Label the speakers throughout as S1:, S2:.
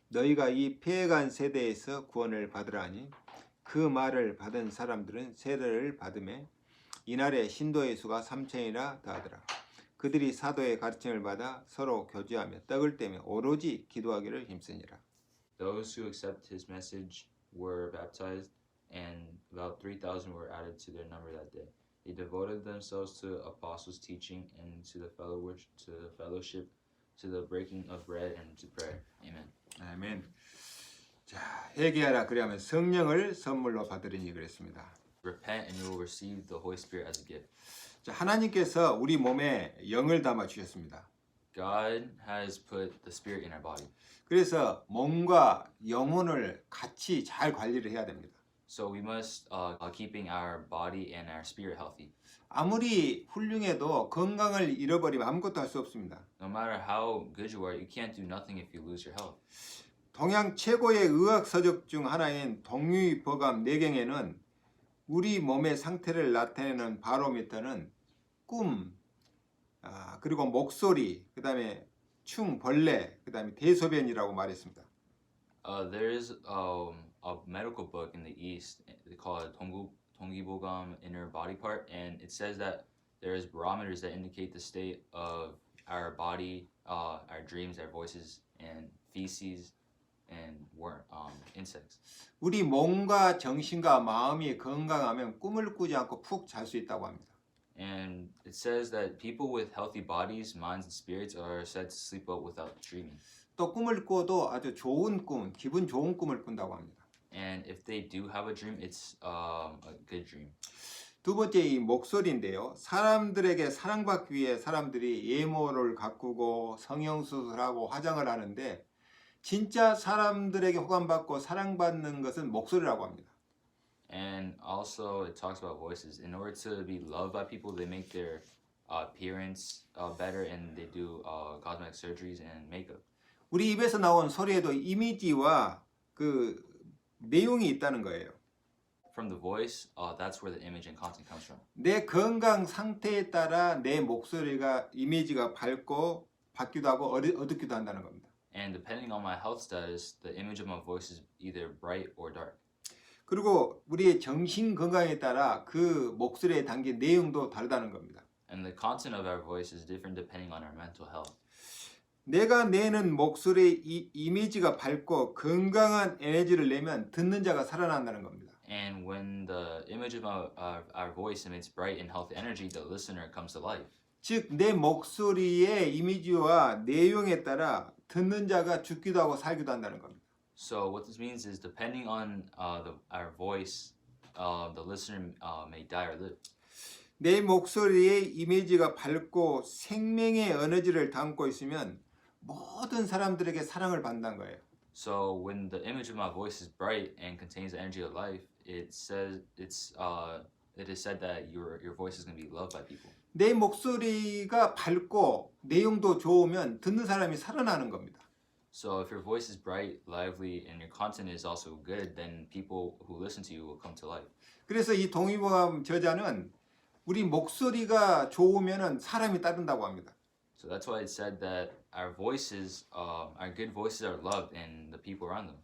S1: 너희가 이 패해간 세대에서 구원을 받으라 하니 그 말을 받은 사람들은 세례를 받음에 이날에 신도의 수가 3천이나 더하더라. 그들이 사도의 가르침을 받아 서로 교제하며 떡을 떼며 오로지 기도하기를 힘쓰니라.
S2: Those who accepted his message were baptized, and about 3,000 were added to their number that day. They devoted themselves to apostles' teaching and to the fellowship, to the breaking of bread, and to prayer. Amen.
S1: 아멘. 자, 회개하라 그리하면 성령을 선물로 받으리니 그랬습니다.
S2: Repent and you will receive the Holy Spirit as a gift.
S1: 자, 하나님께서 우리 몸에 영을 담아 주셨습니다.
S2: God has put the Spirit in our body.
S1: 그래서 몸과 영혼을 같이 잘 관리를 해야 됩니다.
S2: So we must keeping our body and our spirit healthy.
S1: 아무리 훌륭해도 건강을 잃어버리면 아무것도 할 수 없습니다.
S2: No matter how good you are, you can't do nothing if you lose your health.
S1: 동양 최고의 의학 서적 중 하나인 동유이보감 내경에는 우리 몸의 상태를 나타내는 바로미터는 꿈, 그리고 목소리, 그 다음에 충, 벌레, 그 다음에 대소변이라고 말했습니다.
S2: There is a medical book in the East called 동기보감 inner body part, and it says that there is barometers that indicate the state of our body, our dreams, our voices, and feces, and insects.
S1: 우리 몸과 정신과 마음이 건강하면 꿈을 꾸지 않고 푹 잘 수 있다고 합니다.
S2: And it says that people with healthy bodies, minds, and spirits are said to sleep well without dreaming.
S1: 또 꿈을 꿔도 아주 좋은 꿈, 기분 좋은 꿈을 꾼다고 합니다.
S2: And if they do have a dream, it's a good dream.
S1: 두 번째 이 목소리인데요. 사람들에게 사랑받기 위해 사람들이 예모를 가꾸고 성형수술하고 화장을 하는데 진짜 사람들에게 호감받고 사랑받는 것은 목소리라고 합니다.
S2: And also it talks about voices. In order to be loved by people, they make their appearance better, and they do cosmetic surgeries and makeup.
S1: 우리 입에서 나온 소리에도 이미지와 그 내용이 있다는 거예요.
S2: From the voice, that's where the image and content comes from.
S1: 내 건강 상태에 따라 내 목소리가 이미지가 밝고 밝기도 하고 어둡기도 한다는 겁니다.
S2: And depending on my health status, the image of my voice is either bright or dark.
S1: 그리고 우리의 정신 건강에 따라 그 목소리에 담긴 내용도 다르다는 겁니다.
S2: And the content of our voice is different depending on our mental health.
S1: 내가 내는 목소리의 이미지가 밝고 건강한 에너지를 내면 듣는 자가 살아난다는 겁니다.
S2: And when the image of our voice emits bright and healthy energy, the listener comes to life.
S1: 즉, 내 목소리의 이미지와 내용에 따라 듣는 자가 죽기도 하고 살기도 한다는 겁니다.
S2: So what this means is depending on our voice, the listener may die or live.
S1: 내 목소리의 이미지가 밝고 생명의 에너지를 담고 있으면 모든 사람들에게 사랑을 받는다는 거예요.
S2: So when the image of my voice is bright and contains the energy of life, it is said that your voice is going to be loved by people.
S1: 내 목소리가 밝고 내용도 좋으면 듣는 사람이 살아나는 겁니다.
S2: So if your voice is bright, lively, and your content is also good, then people who listen to you will come to life.
S1: 그래서 이 동의보감 저자는 우리 목소리가 좋으면 사람이 따른다고 합니다.
S2: So that's why it said that our voices, our good voices are loved and the people around them.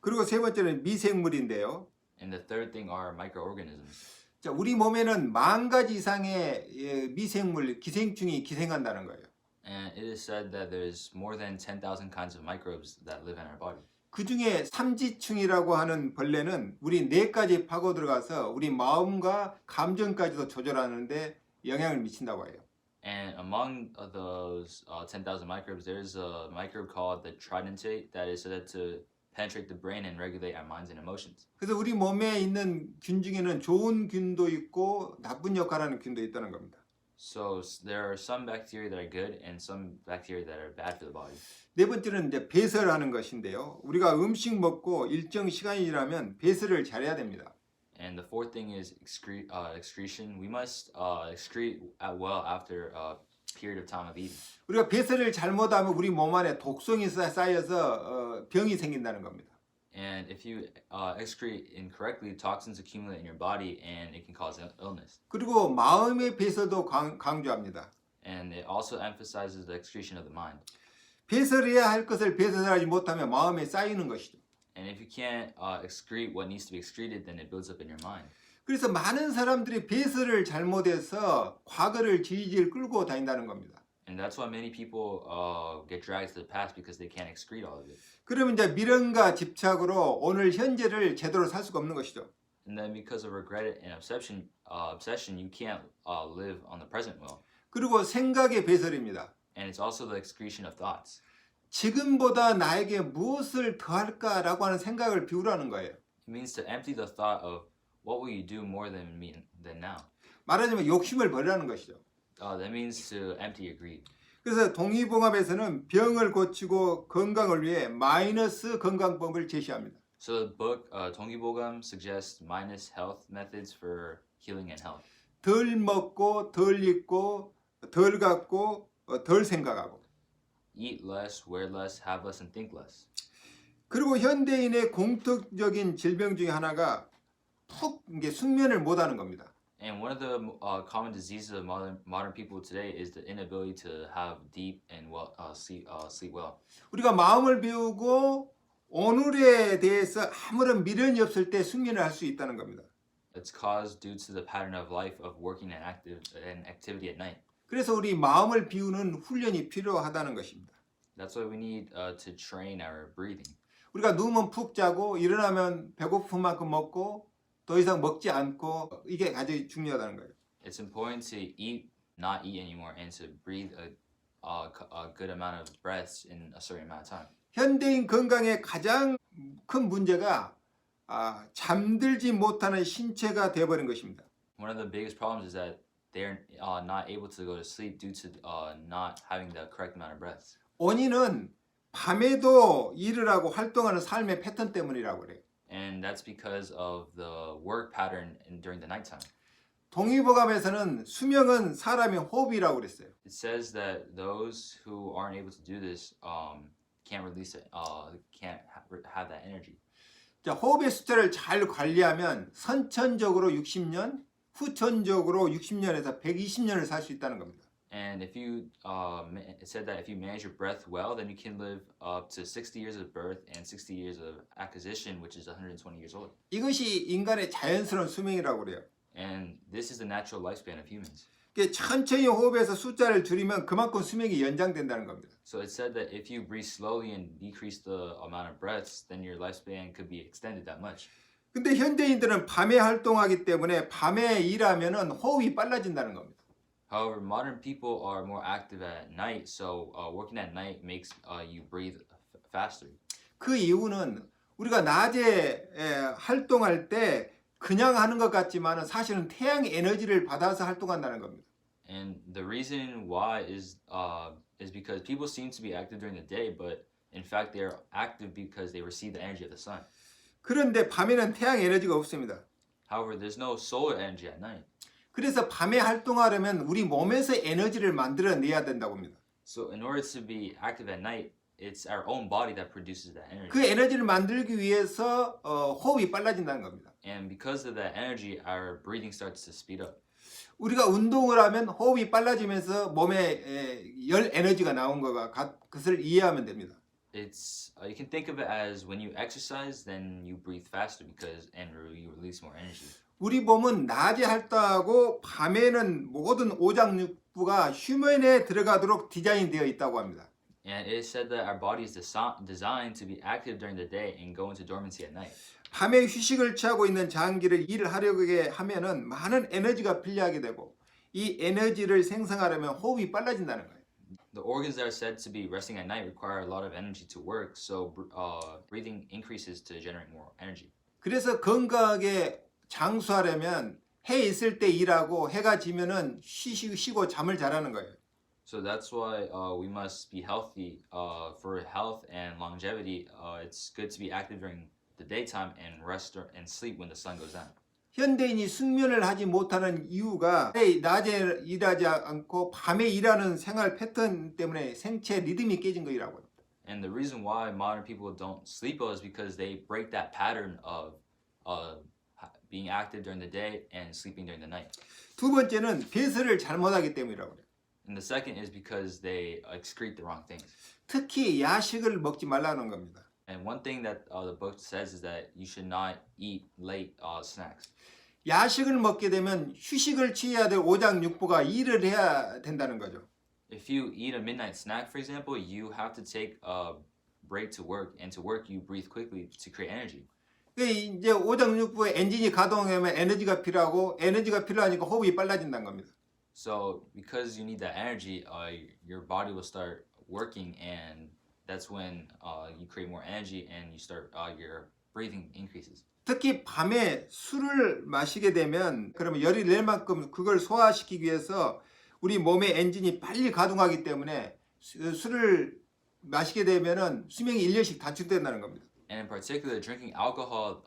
S1: 그리고 세 번째는 미생물인데요.
S2: And the third thing are microorganisms.
S1: 자, 우리 몸에는 10,000가지 이상의 미생물, 기생충이 기생한다는 거예요.
S2: And it is said that there's more than 10,000 kinds of microbes that live in our body.
S1: 그 중에 삼지충이라고 하는 벌레는 우리 뇌까지 파고 들어가서 우리 마음과 감정까지도 조절하는데 영향을 미친다고 해요.
S2: And among those 10,000 microbes, there's a microbe called the tridentate that is said to penetrate the brain and regulate our minds and emotions.
S1: 그래서 우리 몸에 있는 균 중에는 좋은 균도 있고 나쁜 역할하는 균도 있다는 겁니다.
S2: So there are some bacteria that are good and some bacteria that are bad for the body.
S1: 네 번째는 이제 배설하는 것인데요. 우리가 음식 먹고 일정 시간이 지나면 배설을 잘해야 됩니다.
S2: And the fourth thing is excretion. We must excrete well after a period of time of eating.
S1: 우리가 배설을 잘못하면 우리 몸 안에 독성이 쌓여서 병이 생긴다는 겁니다.
S2: And if you excrete incorrectly, toxins accumulate in your body and it can cause illness.
S1: 그리고 마음의 배설도 강조합니다.
S2: And it also emphasizes the excretion of the mind.
S1: 배설해야 할 것을 배설하지 못하면 마음에 쌓이는 것이죠.
S2: And if you can't excrete what needs to be excreted, then it builds up in your mind.
S1: 그래서 많은 사람들이 배설을 잘못해서 과거를 질질 끌고 다닌다는 겁니다.
S2: And that's why many people get dragged to the past because they can't excrete all of it.
S1: 그러면 이제 미련과 집착으로 오늘 현재를 제대로 살 수가 없는 것이죠.
S2: And then because of regret and obsession, you can't live on the present well.
S1: 그리고 생각의 배설입니다.
S2: And it's also the excretion of thoughts.
S1: 지금보다 나에게 무엇을 더 할까라고 하는 생각을 비우라는 거예요.
S2: It means to empty the thought of what will you do more than me than now.
S1: 말하자면 욕심을 버리라는 것이죠.
S2: That means to empty your greed.
S1: 그래서 동의봉합에서는 병을 고치고 건강을 위해 마이너스 건강법을 제시합니다.
S2: So the book 동기보감 suggests minus health methods for healing and health.
S1: 덜 먹고 덜 입고 덜 갖고 덜 생각하고.
S2: Eat less, wear less, have less, and think less.
S1: 그리고 현대인의 공통적인 질병 중에 하나가 푹 이게 숙면을 못하는 겁니다.
S2: And one of the common diseases of modern people today is the inability to have deep and sleep well.
S1: 우리가 마음을 비우고 오늘에 대해서 아무런 미련이 없을 때 숙면을 할 수 있다는 겁니다.
S2: It's caused due to the pattern of life of working and activity at night.
S1: 그래서 우리 마음을 비우는 훈련이 필요하다는 것입니다.
S2: That's why we need to train our breathing.
S1: 우리가 누우면 푹 자고 일어나면 배고픈 만큼 먹고 더 이상 먹지 않고 이게 아주 중요하다는 거예요.
S2: It's important to not eat anymore, and to breathe a good amount of breaths in a certain amount of time.
S1: 현대인 건강의 가장 큰 문제가 잠들지 못하는 신체가 되어버린 것입니다.
S2: One of the biggest problems is that they're not able to go to sleep due to not having the correct amount of breaths.
S1: 원인은 밤에도 일을 하고 활동하는 삶의 패턴 때문이라고 그래요.
S2: And that's because of the work pattern during the nighttime.
S1: 동의보감에서는 수명은 사람의 호흡이라고 그랬어요.
S2: It says that those who aren't able to do this can't release it, can't have that energy.
S1: 자, 호흡의 숫자를 잘 관리하면 선천적으로 60년, 후천적으로 60년에서 120년을 살 수 있다는 겁니다.
S2: And if you, it said that if you manage your breath well, then you can live up to 60 years of birth and 60 years of acquisition, which is 120 years old.
S1: 이것이 인간의 자연스러운 수명이라고 그래요.
S2: And this is the natural lifespan of humans.
S1: 천천히 호흡해서 숫자를 줄이면 그만큼 수명이 연장된다는 겁니다.
S2: So it said that if you breathe slowly and decrease the amount of breaths, then your lifespan could be extended that much.
S1: 근데 현대인들은 밤에 활동하기 때문에 밤에 일하면은 호흡이 빨라진다는 겁니다.
S2: However, modern people are more active at night, so working at night makes you breathe faster.
S1: 그 이유는 우리가 낮에 활동할 때 그냥 하는 것 같지만 사실은 태양 에너지를 받아서 활동한다는 겁니다.
S2: And the reason why is because people seem to be active during the day, but in fact they are active because they receive the energy of the sun.
S1: 그런데 밤에는 태양 에너지가 없습니다.
S2: However, there's no solar energy at night.
S1: 그래서 밤에 활동하려면 우리 몸에서 에너지를 만들어내야 된다고 합니다.
S2: So in order to be active at night, it's our own body that produces that energy.
S1: 그 에너지를 만들기 위해서 호흡이 빨라진다는 겁니다.
S2: And because of that energy, our breathing starts to speed up.
S1: 우리가 운동을 하면 호흡이 빨라지면서 몸에 열 에너지가 나온 것을 이해하면 됩니다.
S2: It's you can think of it as when you exercise, then you breathe faster and you release more energy.
S1: 우리 몸은 낮에 활동하고 밤에는 모든 오장육부가 휴면에 들어가도록 디자인되어 있다고 합니다.
S2: And it is said that our body is designed to be active during the day and go into dormancy at night.
S1: 밤에 휴식을 취하고 있는 장기를 일을 하려고 하면은 많은 에너지가 필요하게 되고 이 에너지를 생성하려면 호흡이 빨라진다는 거예요.
S2: The organs that are said to be resting at night require a lot of energy to work, so breathing increases to generate more energy.
S1: 그래서 건강하게 장수하려면 해 있을 때 일하고 해가 지면은 쉬고 잠을 자라는 거예요.
S2: So that's why we must be healthy for health and longevity. It's good to be active during the daytime and rest and sleep when the sun goes down.
S1: 현대인이 숙면을 하지 못하는 이유가 낮에 일하지 않고 밤에 일하는 생활 패턴 때문에 생체 리듬이 깨진 거라고 합니다.
S2: And the reason why modern people don't sleep well is because they break that pattern of being active during the day and sleeping during the night.
S1: 두 번째는 배설을 잘못하기 때문이라고 그래요.
S2: And the second is because they excrete the wrong things.
S1: 특히 야식을 먹지 말라는 겁니다.
S2: And one thing that the book says is that you should not eat late snacks.
S1: 야식을 먹게 되면 휴식을 취해야 될 오장육부가 일을 해야 된다는 거죠.
S2: If you eat a midnight snack, for example, you have to take a break to work, and to work you breathe quickly to create energy.
S1: 이제 오장육부의 엔진이 가동하면 에너지가 필요하고 에너지가 필요하니까 호흡이 빨라진다는 겁니다.
S2: So because you need that energy, your body will start working, and that's when you create more energy and you start your breathing increases.
S1: 특히 밤에 술을 마시게 되면 그러면 열이 낼 만큼 그걸 소화시키기 위해서 우리 몸의 엔진이 빨리 가동하기 때문에 술을 마시게 되면은 수명이 1년씩 단축된다는 겁니다.
S2: And in particular, drinking alcohol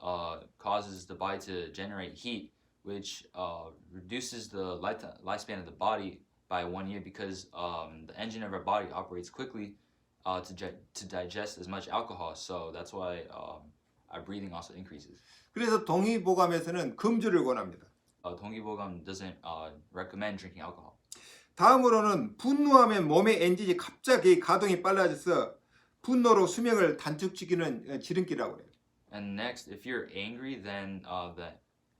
S2: causes the body to generate heat, which reduces the lifespan of the body by 1 year because the engine of our body operates quickly to digest as much alcohol. So that's why our breathing also increases.
S1: 그래서 동의보감에서는 금주를 권합니다.
S2: 동기보감 doesn't recommend drinking alcohol.
S1: 다음으로는 분노하면 몸의 엔진이 갑자기 가동이 빨라져서 분노로 수명을 단축시키는 지름길이라고 해요.
S2: And next, if you're angry, then the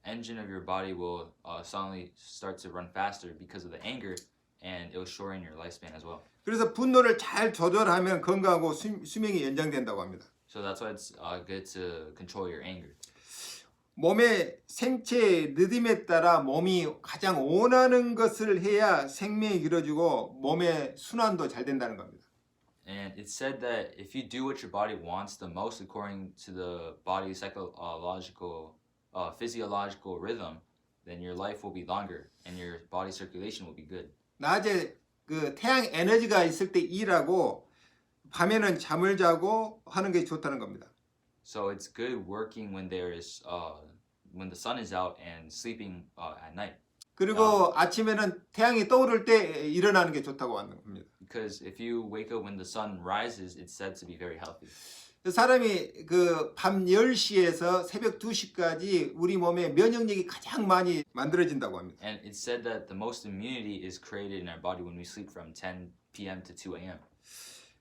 S2: engine of your body will suddenly start to run faster because of the anger, and it will shorten your lifespan as well.
S1: 그래서 분노를 잘 조절하면 건강하고 수명이 연장된다고 합니다.
S2: So that's why it's good to control your anger.
S1: 몸의 생체 리듬에 따라 몸이 가장 원하는 것을 해야 생명이 길어지고 몸의 순환도 잘 된다는 겁니다.
S2: And it's said that if you do what your body wants the most according to the body's psychological, physiological rhythm, then your life will be longer and your body circulation will be good.
S1: 낮에 그 태양 에너지가 있을 때 일하고 밤에는 잠을 자고 하는 게 좋다는 겁니다.
S2: So it's good working when when the sun is out and sleeping at night.
S1: 그리고 아침에는 태양이 떠오를 때 일어나는 게 좋다고 하는 겁니다.
S2: Because if you wake up when the sun rises, it's said to be very healthy.
S1: 사람이 그 밤 10시에서 새벽 2시까지 우리 몸에 면역력이 가장 많이 만들어진다고 합니다.
S2: And it's said that the most immunity is created in our body when we sleep from 10 p.m. to 2 a.m.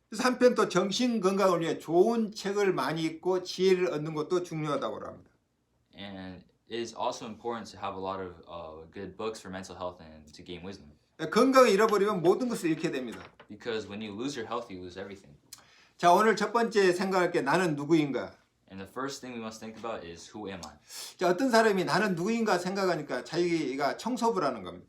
S1: 그래서 한편 또 정신 건강을 위해 좋은 책을 많이 읽고 지혜를 얻는 것도 중요하다고 합니다.
S2: And it is also important to have a lot of good books for mental health and to gain wisdom.
S1: 건강을 잃어버리면 모든 것을 잃게 됩니다.
S2: Because when you lose your health, you lose everything.
S1: 자, 오늘 첫 번째 생각할 게 나는 누구인가?
S2: And the first thing we must think about is who am I?
S1: 자, 어떤 사람이 나는 누구인가 생각하니까 자기가 청소부라는 겁니다.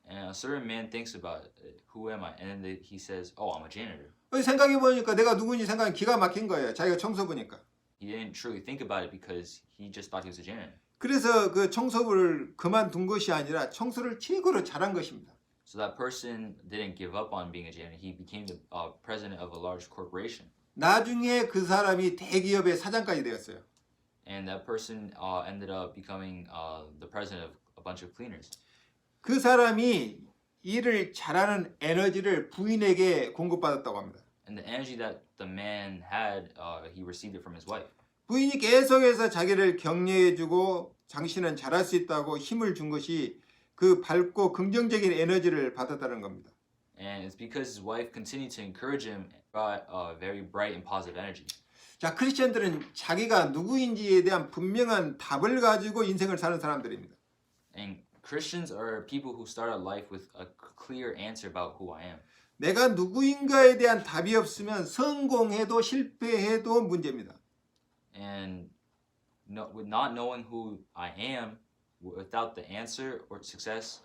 S2: And a certain man thinks about who am I? And then he says, oh, I'm a janitor.
S1: 생각해 보니까 내가 누구인지 생각하면 기가 막힌 거예요. 자기가 청소부니까.
S2: He didn't truly think about it because he just thought he was a janitor.
S1: 그래서 그 청소부를 그만둔 것이 아니라 청소를 최고로 잘한 것입니다.
S2: So that person didn't give up on being a janitor. He became the president of a large corporation.
S1: 나중에 그 사람이 대기업의 사장까지 되었어요.
S2: And that person ended up becoming the president of a bunch of cleaners.
S1: 그 사람이 일을 잘하는 에너지를 부인에게 공급받았다고 합니다.
S2: And the energy that the man had, he received it from his wife.
S1: 부인이 계속해서 자기를 격려해주고 당신은 잘할 수 있다고 힘을 준 것이 그 밝고 긍정적인 에너지를 받았다는 겁니다.
S2: And it's because his wife continued to encourage him, got very bright and positive energy.
S1: 자, 크리스천들은 자기가 누구인지에 대한 분명한 답을 가지고 인생을 사는 사람들입니다.
S2: And Christians are people who start a life with a clear answer about who I am.
S1: 내가 누구인가에 대한 답이 없으면 성공해도 실패해도 문제입니다.
S2: And with not knowing who I am, without the answer or success,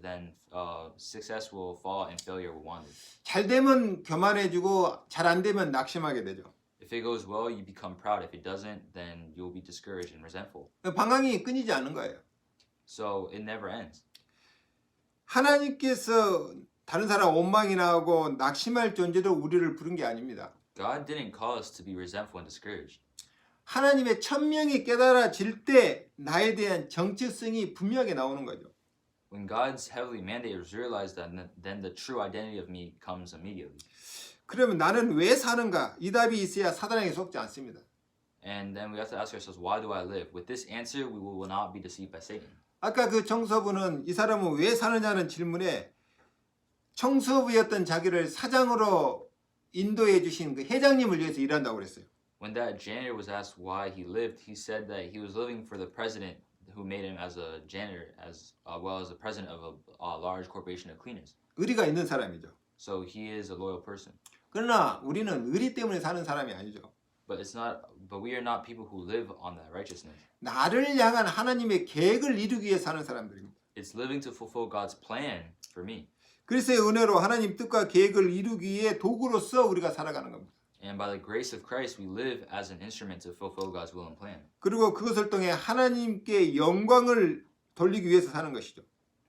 S2: then success will fall and failure will wander.
S1: 잘 되면 교만해지고 잘 안 되면 낙심하게 되죠.
S2: If it goes well, you become proud. If it doesn't, then you'll be discouraged and resentful.
S1: 방황이 끊이지 않는 거예요.
S2: So it never ends.
S1: 하나님께서 다른 사람 원망이나 하고 낙심할 존재로 우리를 부른 게 아닙니다.
S2: God didn't call us to be resentful and discouraged.
S1: 하나님의 천명이 깨달아질 때 나에 대한 정체성이 분명하게 나오는 거죠.
S2: When God's heavenly mandate is realized, then the true identity of me comes immediately.
S1: 그러면 나는 왜 사는가? 이 답이 있어야 사단에게 속지 않습니다.
S2: And then we have to ask ourselves, why do I live? With this answer, we will not be deceived by Satan.
S1: 아까 그 청소부는 이 사람은 왜 사느냐는 질문에 청소부였던 자기를 사장으로 인도해 주신 그 회장님을 위해서 일한다고 그랬어요.
S2: When that janitor was asked why he lived, he said that he was living for the president who made him as a janitor, as well as the president of a large corporation of cleaners.
S1: 의리가 있는 사람이죠.
S2: So he is a loyal person.
S1: 그러나 우리는 의리 때문에 사는 사람이 아니죠.
S2: But we are not people who live on that righteousness.
S1: 나를 향한 하나님의 계획을 이루기 위해 사는 사람들입니다.
S2: It's living to fulfill God's plan for me.
S1: 그리스도의 은혜로 하나님 뜻과 계획을 이루기 위해 도구로서 우리가 살아가는 겁니다.
S2: And by the grace of Christ, we live as an instrument to fulfill God's will and plan.
S1: 그리고 그것을 통해 하나님께 영광을 돌리기 위해서 사는 것이죠.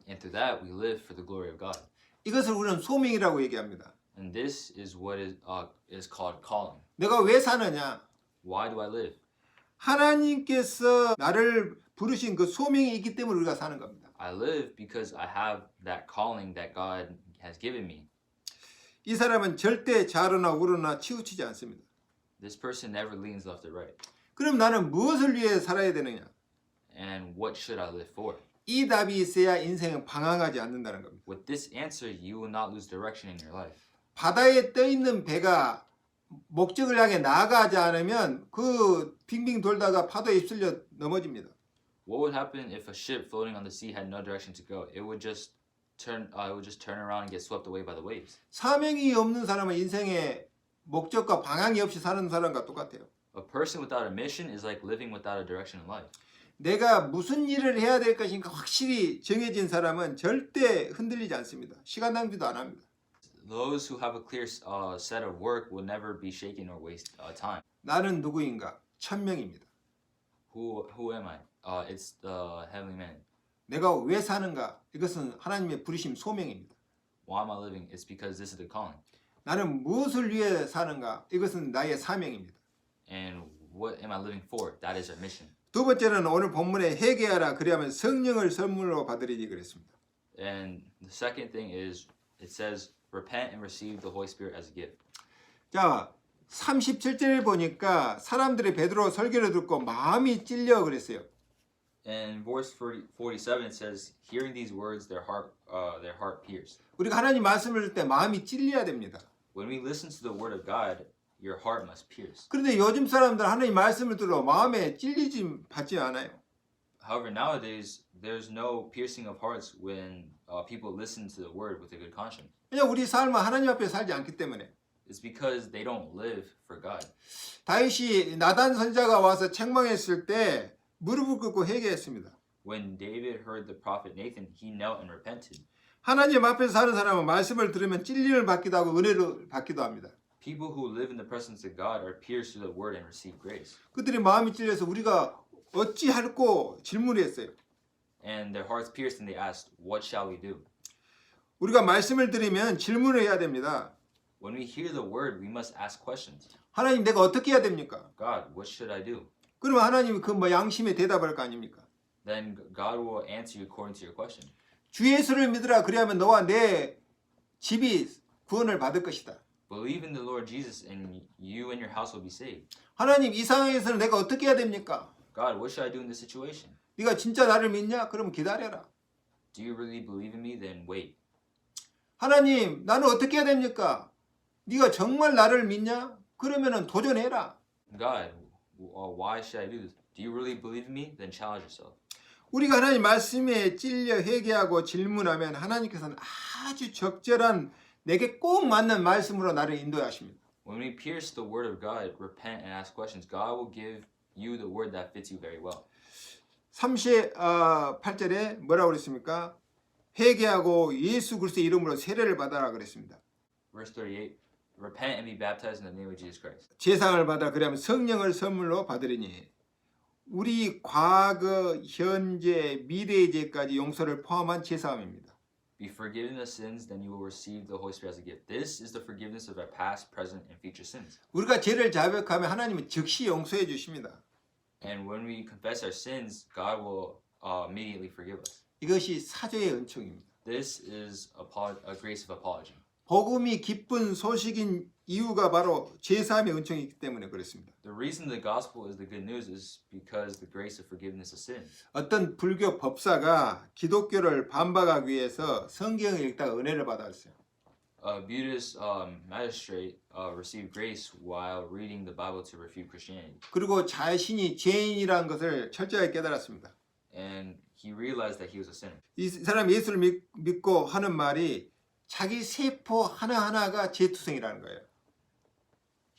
S2: And through that, we live for the glory of God.
S1: 이것을 우리는 소명이라고 얘기합니다.
S2: And this is what is called calling.
S1: 내가 왜 사느냐?
S2: Why do I live?
S1: 하나님께서 나를 부르신 그 소명이 있기 때문에 우리가 사는 겁니다.
S2: I live because I have that calling that God has given me.
S1: 이 사람은 절대 좌로나 우로나 치우치지 않습니다.
S2: This person never leans left or right.
S1: 그럼 나는 무엇을 위해 살아야 되느냐?
S2: And what should I live for?
S1: 이 답이 있어야 인생은 방황하지 않는다는 겁니다.
S2: With this answer, you will not lose direction in your life.
S1: 바다에 떠 있는 배가 목적을 향해 나아가지 않으면 그 빙빙 돌다가 파도에 휩쓸려 넘어집니다.
S2: What would happen if a ship floating on the sea had no direction to go? It would just turn around and get swept away by the waves.
S1: 사명이 없는 사람은 인생에 목적과 방향이 없이 사는 사람과 똑같아요.
S2: A person without a mission is like living without a direction in life.
S1: 내가 무슨 일을 해야 될 것인가 확실히 정해진 사람은 절대 흔들리지 않습니다. 시간 낭비도 안 합니다.
S2: Those who have a clear set of work will never be shaken or waste time.
S1: 나는 누구인가? 천명입니다.
S2: Who am I? It's the heavenly man.
S1: 내가 왜 사는가? 이것은 하나님의 부르심 소명입니다.
S2: Why am I living? It's because this is the calling.
S1: 나는 무엇을 위해 사는가? 이것은 나의 사명입니다.
S2: And what am I living for? That is our mission.
S1: 두 번째는 오늘 본문에 회개하라 그리하면 성령을 선물로 받으리니 그랬습니다.
S2: And the second thing is it says repent and receive the Holy Spirit as a gift.
S1: 자, 37절을 보니까 사람들이 베드로 설교를 듣고 마음이 찔려 그랬어요.
S2: And verse 47 it says, hearing these words, their heart pierced.
S1: 우리가 하나님 말씀을 들을 때 마음이 찔려야 됩니다.
S2: When we listen to the word of God, your heart must pierce.
S1: 그런데 요즘 사람들 하나님 말씀을 들어 마음에 찔리지 받지 않아요.
S2: However, nowadays there's no piercing of hearts when people listen to the word with a good conscience.
S1: 그냥 우리 삶은 하나님 앞에 살지 않기 때문에.
S2: It's because they don't live for God.
S1: 다윗이 나단 선지자가 와서 책망했을 때 무릎을 꿇고 회개했습니다.
S2: When David heard the prophet Nathan, he knelt and repented.
S1: 하나님 앞에서 사는 사람은 말씀을 들으면 찔림을 받기도 하고 은혜를 받기도 합니다.
S2: People who live in the presence of God are pierced through the word and receive grace.
S1: 그들이 마음이 찔려서 우리가 어찌할꼬 질문을 했어요.
S2: And their hearts pierced and they asked, what shall we do?
S1: 우리가 말씀을 들으면 질문을 해야 됩니다.
S2: When we hear the word, we must ask questions.
S1: 하나님 내가 어떻게 해야 됩니까?
S2: God, what should I do?
S1: 그러면 하나님이 그 양심에 대답할 거 아닙니까?
S2: Then God will answer you according to your question.
S1: 주 예수를 믿으라 그리하면 너와 내 집이 구원을 받을 것이다.
S2: Believe in the Lord Jesus and you and your house will be saved.
S1: 하나님 이 상황에서는 내가 어떻게 해야 됩니까?
S2: God, what should I do in this situation?
S1: 네가 진짜 나를 믿냐? 그럼 기다려라.
S2: Do you really believe in me? Then wait.
S1: 하나님 나는 어떻게 해야 됩니까? 네가 정말 나를 믿냐? 그러면은 도전해라.
S2: God, why should I do this? Do you really believe in me? Then challenge yourself.
S1: 우리가 하나님 말씀에 찔려 회개하고 질문하면 하나님께서는 아주 적절한 내게 꼭 맞는 말씀으로 나를 인도하십니다.
S2: When we pierce the word of God, repent and ask questions, God will give you the word that fits you very well.
S1: 38절에 뭐라고 그랬습니까? 회개하고 예수 그리스도의 이름으로 세례를 받아라 그랬습니다.
S2: Verse 38, repent and be baptized in the name of Jesus Christ.
S1: 제사를 받아 그러면 성령을 선물로 받으리니 우리 과거, 현재, 미래의 죄까지 용서를 포함한 제사함입니다.
S2: Be forgiven the sins, then you will receive the Holy Spirit as a gift. This is the forgiveness of our past, present, and future sins.
S1: 우리가 죄를 자백하면 하나님은 즉시 용서해 주십니다.
S2: And when we confess our sins, God will immediately forgive us.
S1: 이것이 사죄의 은총입니다.
S2: This is a grace of apology.
S1: 복음이 기쁜 소식인 이유가 바로 제사함의 은총이기 때문에 그렇습니다.
S2: The reason the gospel is the good news is because the grace of forgiveness of sin.
S1: 어떤 불교 법사가 기독교를 반박하기 위해서 성경을 읽다가 은혜를 받았어요.
S2: A Buddhist magistrate received grace while reading the Bible to refute Christianity.
S1: 그리고 자신이 죄인이라는 것을 철저하게 깨달았습니다.
S2: And he realized that he was a sinner.
S1: 이 사람이 예수를 믿고 하는 말이 자기 세포 하나하나가 죄투성이라는 거예요.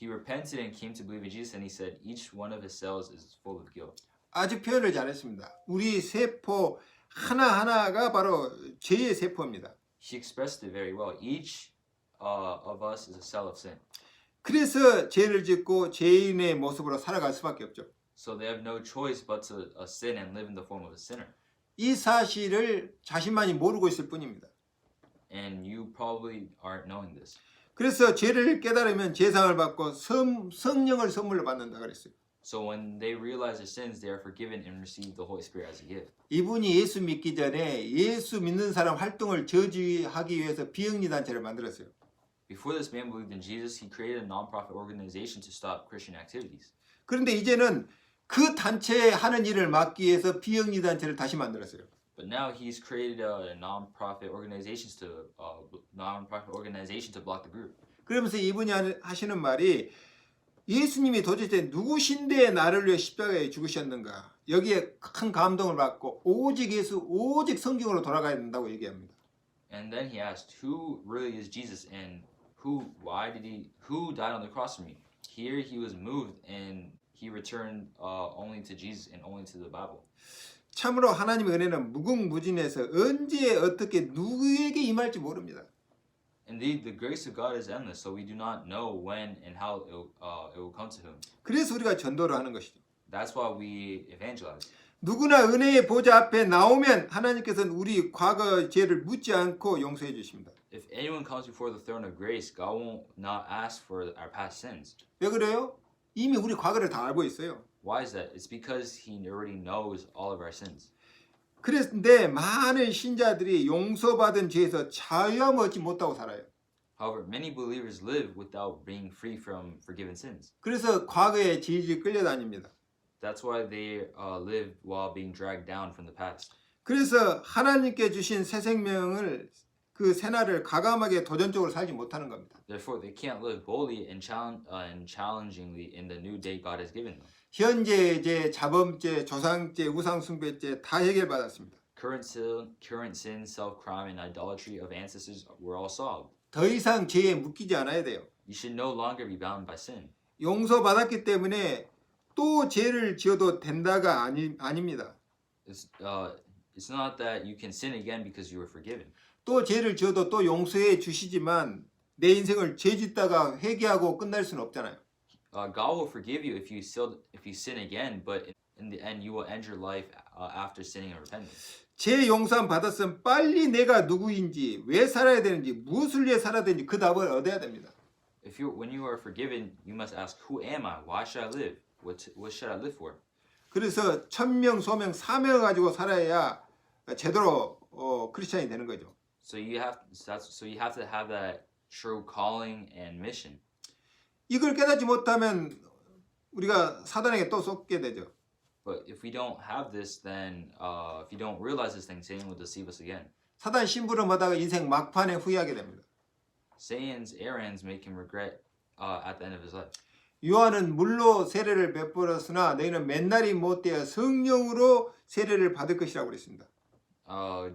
S2: He repented and came to believe in Jesus, and he said each one of his cells is full of guilt.
S1: 아주 표현을 잘했습니다. 우리 세포 하나하나가 바로 죄의 세포입니다.
S2: He expressed it very well. Each of us is a cell of sin.
S1: 그래서 죄를 짓고 죄인의 모습으로 살아갈 수밖에 없죠.
S2: So they have no choice but to sin and live in the form of a sinner.
S1: 이 사실을 자신만이 모르고 있을 뿐입니다.
S2: And you probably aren't knowing this.
S1: 그래서 죄를 깨달으면 죄상을 받고 성령을 선물로 받는다 그랬어요.
S2: So when they realize their sins, they are forgiven and receive the Holy Spirit as a gift.
S1: 이분이 예수 믿기 전에 예수 믿는 사람 활동을 저지하기 위해서 비영리 단체를 만들었어요.
S2: Before this man believed in Jesus, he created a non-profit organization to stop Christian activities.
S1: 그런데 이제는 그 단체에 하는 일을 막기 위해서 비영리 단체를 다시 만들었어요.
S2: But now he's created a non-profit organization to block the group.
S1: 그러면서 이분이 하시는 말이 예수님이 도대체 누구신데 나를 위해 십자가에 죽으셨는가? 여기에 큰 감동을 받고 오직 예수, 오직 성경으로 돌아가야 된다고 얘기합니다.
S2: And then he asked, "Who really is Jesus, and who died on the cross for me?" Here he was moved, and he returned only to Jesus and only to the Bible.
S1: 참으로 하나님의 은혜는 무궁무진해서 언제 어떻게 누구에게 임할지 모릅니다.
S2: Indeed, the grace of God is endless, so we do not know when and how it will come to him.
S1: 그래서 우리가 전도를 하는 것이죠.
S2: That's why we evangelize.
S1: 누구나 은혜의 보좌 앞에 나오면 하나님께서는 우리 과거 죄를 묻지 않고 용서해 주십니다.
S2: If anyone comes before the throne of grace, God will not ask for our past sins.
S1: 왜 그래요? 이미 우리 과거를 다 알고 있어요.
S2: Why is that? It's because he already knows all of our sins.
S1: 그런데 많은 신자들이 용서받은 죄에서 자유함을 얻지 못하고 살아요.
S2: However, many believers live without being free from forgiven sins.
S1: 그래서 과거에 질질 끌려다닙니다.
S2: That's why they live while being dragged down from the past.
S1: 그래서 하나님께 주신 새 생명을 그 새날을 가감하게 도전적으로 살지 못하는 겁니다.
S2: Therefore, they can't live boldly and challengingly in the new day God has given them.
S1: 현재의 죄, 자범죄, 조상죄, 우상숭배죄 다 해결받았습니다.
S2: Current sin, self-crime, and idolatry of ancestors were all solved.
S1: 더 이상 죄에 묶이지 않아야 돼요.
S2: You should no longer be bound by sin.
S1: 용서받았기 때문에 또 죄를 지어도 된다가 아닙니다.
S2: It's not that you can sin again because you were forgiven.
S1: 또 죄를 지어도 또 용서해 주시지만 내 인생을 죄 짓다가 회개하고 끝날 수는 없잖아요.
S2: God will forgive you if you sin again, but in the end, you will end your life after sinning and repenting.
S1: 죄 용서함 받았으면 빨리 내가 누구인지, 왜 살아야 되는지, 무엇을 위해 살아야 되는지 그 답을 얻어야 됩니다.
S2: When you are forgiven, you must ask, "Who am I? Why should I live? What should I live for?"
S1: 그래서 천명, 소명, 사명을 가지고 살아야 제대로 크리스찬이 되는 거죠.
S2: So you have to have that true calling and mission.
S1: 이걸 깨닫지 못하면 우리가 사단에게 또 쏟게 되죠.
S2: But if we don't have this, then if you don't realize this thing, Satan will deceive us again.
S1: 사단 심부름하다가 인생 막판에 후회하게 됩니다.
S2: Satan's errands make him regret at the end of his life.
S1: 요한은 물로 세례를 베풀었으나 너희는 맨날이 못되어 성령으로 세례를 받을 것이라고 그랬습니다.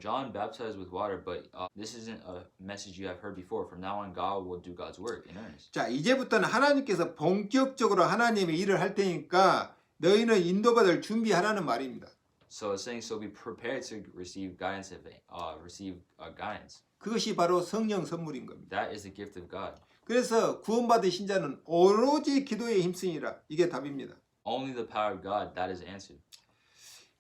S2: John baptized with water, but this isn't a message you have heard before. From now on, God will do God's work in earnest.
S1: 자, 이제부터는 하나님께서 본격적으로 하나님의 일을 할 테니까 너희는 인도받을 준비하라는 말입니다.
S2: So it's saying, so be prepared to receive guidance. Receive guidance.
S1: 그것이 바로 성령 선물인 겁니다.
S2: That is the gift of God.
S1: 그래서 구원받은 신자는 오로지 기도에 힘쓰니라. 이게 답입니다.
S2: Only the power of God, that is answered.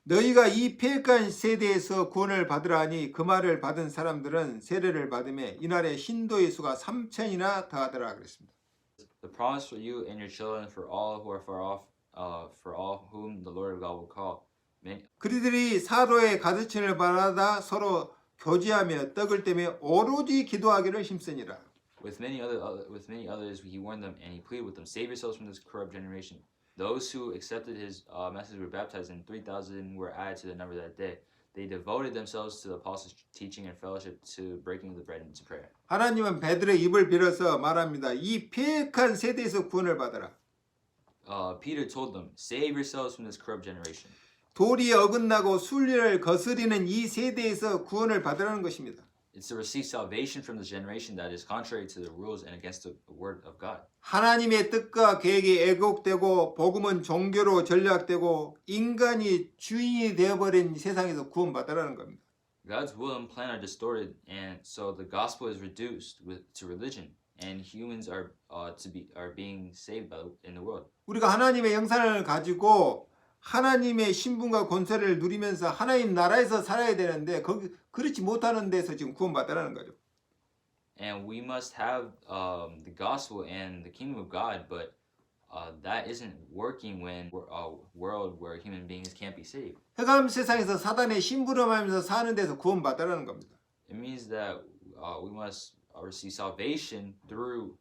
S1: 너희가 이 패역한 세대에서 구원을 받으라니 그 말을 받은 사람들은 세례를 받음에 이날에 신도의 수가 3,000이나 더하더라 그랬습니다.
S2: The promise for you and your children, for all who are far off, for all whom the Lord of God will call.
S1: 그들이 사도의 가르침을 받아 서로 교제하며 떡을 떼며 오로지 기도하기를 힘쓰니라.
S2: With many others, he warned them, and he pleaded with them, "Save yourselves from this corrupt generation." Those who accepted his message were baptized, and 3,000 were added to the number that day. They devoted themselves to the apostles' teaching and fellowship, to breaking of the bread and to prayer.
S1: 하나님은 베드로의 입을 빌어서 말합니다. 이 패역한 세대에서 구원을 받아라.
S2: Peter told them, "Save yourselves from this corrupt generation."
S1: 도리에 어긋나고 순리를 거스리는 이 세대에서 구원을 받으라는 것입니다.
S2: It's to receive salvation from this generation that is contrary to the rules and against the word of God.
S1: 하나님의 뜻과 계획이 애곡되고 복음은 종교로 전략되고 인간이 주인이 되어버린 세상에서 구원받으라는 겁니다.
S2: God's will and plan are distorted, and so the gospel is reduced to religion, and humans are being saved in the world.
S1: 우리가 하나님의 형상을 가지고 하나님의 신분과 권세를 누리면서 하나님 나라에서 살아야 되는데 그렇지 못하는 데서 지금 구원받으라는 거죠.
S2: And we must have the gospel and the kingdom of God, but that isn't working when we're a world where human beings can't be saved.
S1: 흑암 세상에서 사단의 심부름하면서 사는 데서 구원받으라는 겁니다.
S2: It means that we must receive salvation through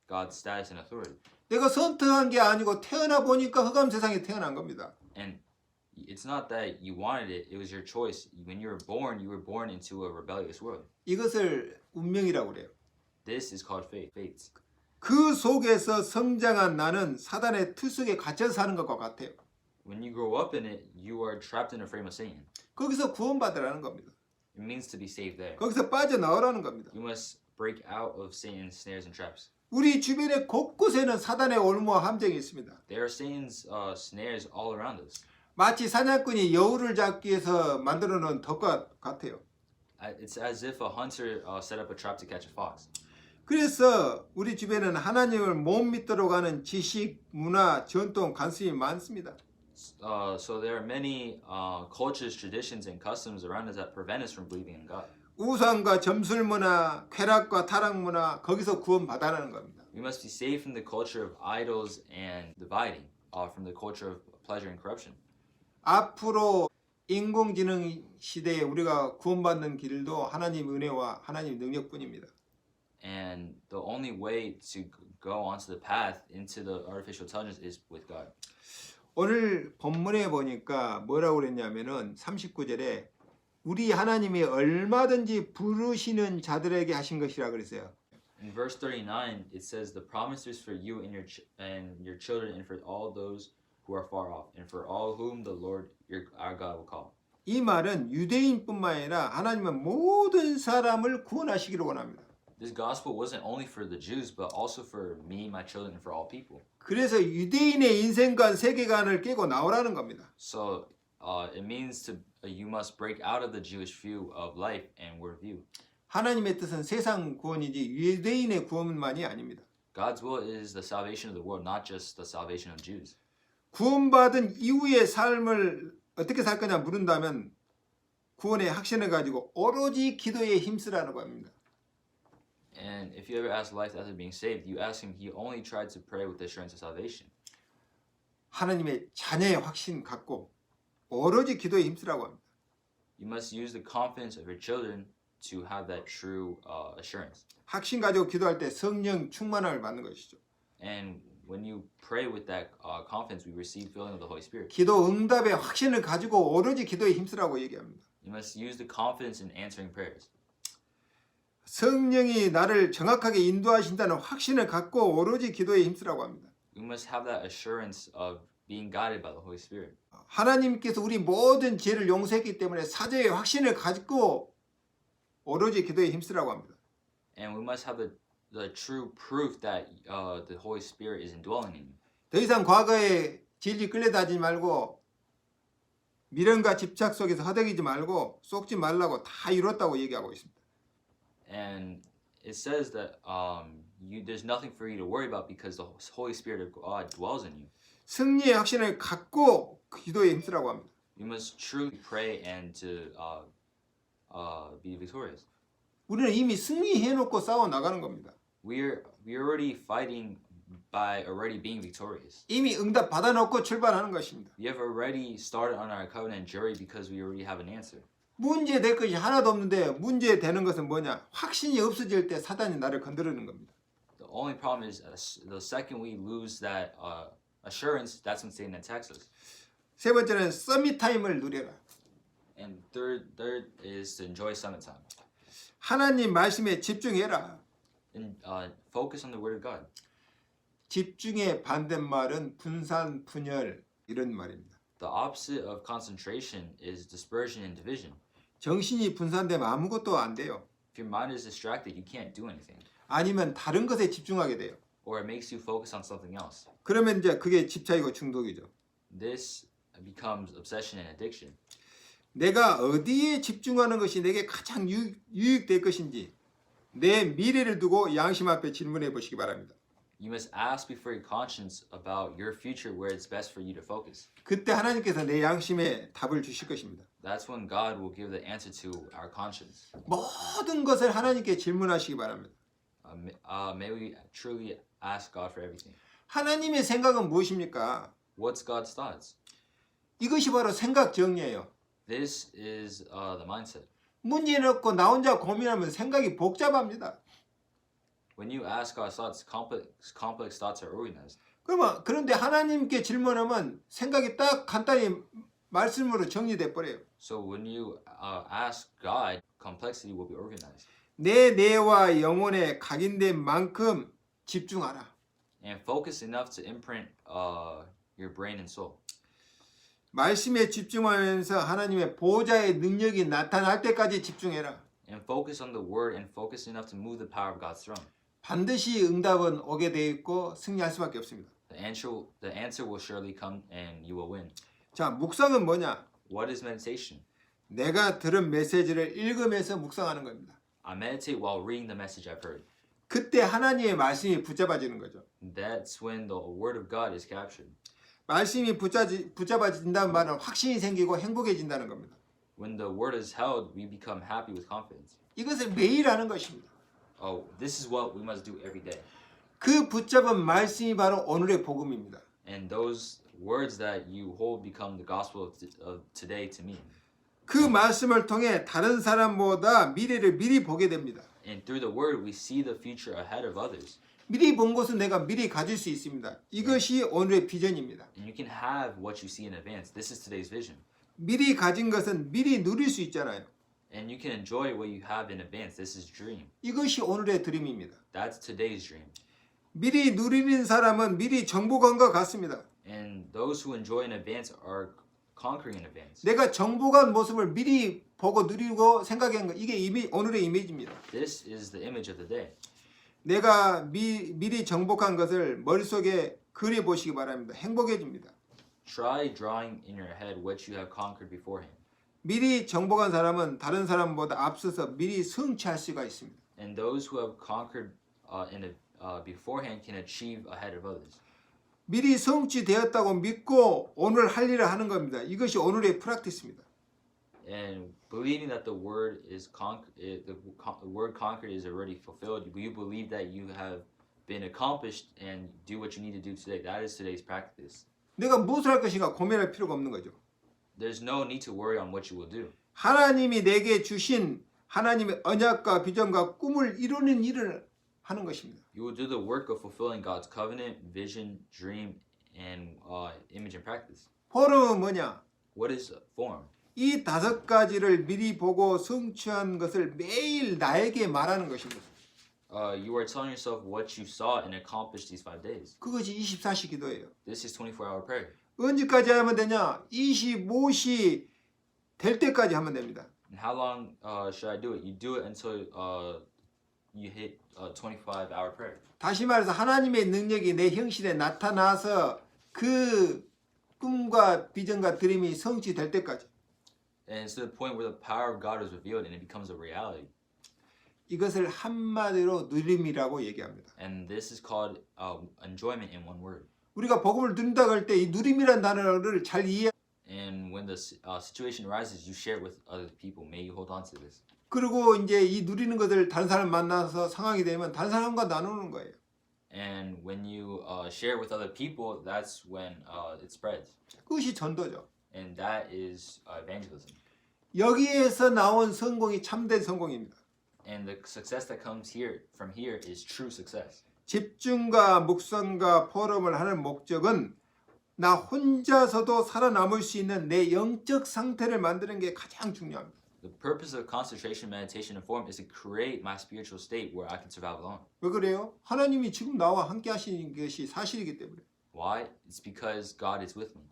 S2: God's status and authority.
S1: 내가 선택한 게 아니고 태어나 보니까 흑암 세상에 태어난 겁니다.
S2: And it's not that you wanted it, it was your choice. When you were born into a rebellious world.
S1: 이것을 운명이라고 그래요.
S2: This is called fate.
S1: 그 속에서 성장한 나는 사단의 틀 속에 갇혀 사는 것과 같아요.
S2: When you grow up in it, you are trapped in a frame of Satan.
S1: 거기서 구원받으라는 겁니다.
S2: It means to be saved there.
S1: 거기서 빠져나오라는 겁니다.
S2: You must break out of Satan's snares and traps.
S1: 우리 주변의 곳곳에는 사단의 올무와 함정이 있습니다.
S2: There are Satan's snares all around us.
S1: 마치 사냥꾼이 여우를 잡기 위해서 만들어 놓은 덫과 같아요.
S2: It's as if a hunter set up a trap to catch a fox.
S1: 그래서 우리 주변에는 하나님을 못 믿도록 하는 지식, 문화, 전통, 관습이 많습니다.
S2: So there are many cultures, traditions, and customs around us that prevent us from believing in God.
S1: 우상과 점술 문화, 쾌락과 타락 문화, 거기서 구원받아라는 겁니다.
S2: We must be saved from the culture of idols and dividing, from the culture of pleasure and corruption.
S1: 앞으로 인공지능 시대에 우리가 구원받는 길도 하나님 은혜와 하나님 능력뿐입니다.
S2: And the only way to go onto the path into the artificial intelligence is with God.
S1: 오늘 본문에 보니까 뭐라고 그랬냐면은 39절에 우리 하나님이 얼마든지 부르시는 자들에게 하신 것이라 그랬어요.
S2: In verse 39, it says, "The promise is for you and your children, and for all those who are far off, and for all whom the Lord our God will call."
S1: 이 말은 유대인뿐만 아니라 하나님은 모든 사람을 구원하시기를 원합니다.
S2: This gospel wasn't only for the Jews, but also for me, my children, and for all people.
S1: 그래서 유대인의 인생관, 세계관을 깨고 나오라는 겁니다.
S2: So it means you must break out of the Jewish view of life and worldview.
S1: 하나님의 뜻은 세상 구원이지 유대인의 구원만이 아닙니다.
S2: God's will is the salvation of the world, not just the salvation of Jews.
S1: 구원받은 이후의 삶을 어떻게 살 거냐 물은다면 구원의 확신을 가지고 오로지 기도에 힘쓰라는 겁니다.
S2: And if you ever ask life after being saved, you ask him, he only tried to pray with the assurance of salvation.
S1: 하나님의 자녀의 확신 갖고 오로지 기도에 힘쓰라고 합니다.
S2: You must use the confidence of your children to have that true assurance.
S1: 확신 가지고 기도할 때 성령 충만함을 받는 것이죠.
S2: And when you pray with that confidence, we receive filling of the Holy Spirit.
S1: 기도 응답의 확신을 가지고 오로지 기도에 힘쓰라고 얘기합니다.
S2: You must use the confidence in answering prayers.
S1: 성령이 나를 정확하게 인도하신다는 확신을 갖고 오로지 기도에 힘쓰라고 합니다.
S2: We must have that assurance of being guided by the Holy Spirit.
S1: 하나님께서 우리 모든 죄를 용서했기 때문에 사죄의 확신을 가지고 오로지 기도에 힘쓰라고 합니다.
S2: And we must have the true proof that the Holy Spirit is indwelling in you.
S1: 더 이상 과거에 질질 끌려다니지 말고 미련과 집착 속에서 허덕이지 말고 속지 말라고 다 이뤘다고 얘기하고 있습니다.
S2: And it says that there's nothing for you to worry about because the Holy Spirit of God dwells in you.
S1: 승리의 확신을 갖고 기도에 힘쓰라고 합니다.
S2: You must truly pray and to be victorious.
S1: 우리는 이미 승리해놓고 싸워 나가는 겁니다.
S2: We're already fighting by already being victorious.
S1: 이미 응답 받아놓고 출발하는 것입니다.
S2: We have already started on our covenant journey because we already have an answer.
S1: 문제 될 것이 하나도 없는데 문제 되는 것은 뭐냐? 확신이 없어질 때 사단이 나를 건드리는 겁니다.
S2: The only problem is the second we lose that assurance, that's when Satan attacks us.
S1: 세 번째는 서밋 타임을 누려라.
S2: And third is to enjoy summit time.
S1: 하나님 말씀에 집중해라.
S2: And focus on the word of God.
S1: 집중의 반대말은 분산, 분열 이런 말입니다.
S2: The opposite of concentration is dispersion and division.
S1: 정신이 분산되면 아무것도 안 돼요.
S2: If your mind is distracted, you can't do anything.
S1: 아니면 다른 것에 집중하게 돼요.
S2: Or it makes you focus on something else.
S1: 그러면 이제 그게 집착이고 중독이죠.
S2: This becomes obsession and addiction.
S1: 내가 어디에 집중하는 것이 내게 가장 유익될 것인지 내 미래를 두고 양심 앞에 질문해 보시기 바랍니다.
S2: You must ask before your conscience about your future where it's best for you to focus.
S1: 그때 하나님께서 내 양심에 답을 주실 것입니다.
S2: That's when God will give the answer to our conscience.
S1: 모든 것을 하나님께 질문하시기 바랍니다.
S2: May we truly ask God for everything.
S1: 하나님의 생각은 무엇입니까?
S2: What's God's thoughts?
S1: 이것이 바로 생각 정리예요.
S2: This is the mindset.
S1: 문제는 없고 나 혼자 고민하면 생각이 복잡합니다.
S2: When you ask God's thoughts, complex thoughts are organized.
S1: 그런데 하나님께 질문하면 생각이 딱 간단히 말씀으로 정리돼 버려요.
S2: So when you ask God, complexity will be organized.
S1: 내 뇌와 영혼에 각인된 만큼 집중하라.
S2: And focus enough to imprint your brain and soul.
S1: 말씀에 집중하면서 하나님의 보좌의 능력이 나타날 때까지 집중해라.
S2: And focus on the word and focus enough to move the power of God's throne.
S1: 반드시 응답은 오게 돼 있고 승리할 수밖에 없습니다.
S2: The answer will surely come and you will win.
S1: 자, 묵상은 뭐냐?
S2: What is meditation?
S1: 내가 들은 메시지를 읽으면서 묵상하는 겁니다.
S2: I meditate while reading the message I've heard.
S1: 그때 하나님의 말씀이 붙잡아지는 거죠.
S2: That's when the word of God is captured.
S1: 말씀이 붙잡아진다는 말은 확신이 생기고 행복해진다는 겁니다.
S2: When the word is held, we become happy with confidence.
S1: 이것을 매일 하는 것입니다.
S2: Oh, this is what we must do every day.
S1: 그 붙잡은 말씀이 바로 오늘의 복음입니다.
S2: And those words that you hold become the gospel of today to me.
S1: 그 말씀을 통해 다른 사람보다 미래를 미리 보게 됩니다.
S2: And through the word, we see the future ahead of others.
S1: 미리 본 것은 내가 미리 가질 수 있습니다. 이것이 오늘의 비전입니다.
S2: And you can have what you see in advance. This is today's vision.
S1: 미리 가진 것은 미리 누릴 수 있잖아요.
S2: And you can enjoy what you have in advance. This is dream.
S1: 이것이 오늘의 드림입니다.
S2: That's today's dream.
S1: 미리 누리는 사람은 미리 정복한 것 같습니다.
S2: And those who enjoy in advance are conquering in advance.
S1: 내가 정복한 모습을 미리 보고 누리고 생각한 것, 이게 오늘의 이미지입니다.
S2: This is the image of the day.
S1: 내가 미리 정복한 것을 머릿속에 그려보시기 바랍니다. 행복해집니다.
S2: Try drawing in your head what you have conquered beforehand.
S1: 미리 정복한 사람은 다른 사람보다 앞서서 미리 성취할 수가 있습니다.
S2: And those who have conquered beforehand can achieve ahead of others.
S1: 미리 성취되었다고 믿고 오늘 할 일을 하는 겁니다. 이것이 오늘의 프랙티스입니다.
S2: And believing that the word is the word conquered is already fulfilled, you believe that you have been accomplished and do what you need to do today. That is today's practice.
S1: 내가 무엇을 할 것인가 고민할 필요가 없는 거죠.
S2: There's no need to worry on what you will do.
S1: 하나님이 내게 주신 하나님의 언약과 비전과 꿈을 이루는 일을 하는 것입니다.
S2: You will do the work of fulfilling God's covenant, vision, dream, and image and practice.
S1: 포럼은 뭐냐?
S2: What is form?
S1: 이 5가지를 미리 보고 성취한 것을 매일 나에게 말하는 것입니다.
S2: You are telling yourself what you saw and accomplished these 5 days.
S1: 그것이 24시 기도예요.
S2: This is 24-hour prayer.
S1: 언제까지 하면 되냐? 25시 될 때까지 하면 됩니다.
S2: And how long should I do it? You do it until you hit 25-hour prayer.
S1: 다시 말해서 하나님의 능력이 내 형실에 나타나서 그 꿈과 비전과 드림이 성취될 때까지.
S2: And it's to the point where the power of God is revealed and it becomes a reality.
S1: 이것을 한마디로 누림이라고 얘기합니다.
S2: And this is called enjoyment in one word.
S1: 우리가 복음을 누린다고 할 때 이 누림이라는 단어를 잘 이해.
S2: And when the situation arises, you share it with other people. May you hold on to this.
S1: 그리고 이제 이 누리는 것을 다른 사람 만나서 상황이 되면 다른 사람과 나누는 거예요.
S2: And when you share it with other people, that's when it spreads.
S1: 그것이 전도죠.
S2: And that is evangelism.
S1: 여기에서 나온 성공이 참된 성공입니다.
S2: And the success that comes from here is true success.
S1: 집중과 묵상과 포럼을 하는 목적은 나 혼자서도 살아남을 수 있는 내 영적 상태를 만드는 게 가장 중요합니다.
S2: The purpose of concentration, meditation, and form is to create my spiritual state where I can survive alone.
S1: 왜 그래요? 하나님이 지금 나와 함께 하시는 것이 사실이기 때문에.
S2: Why? It's because God is with me.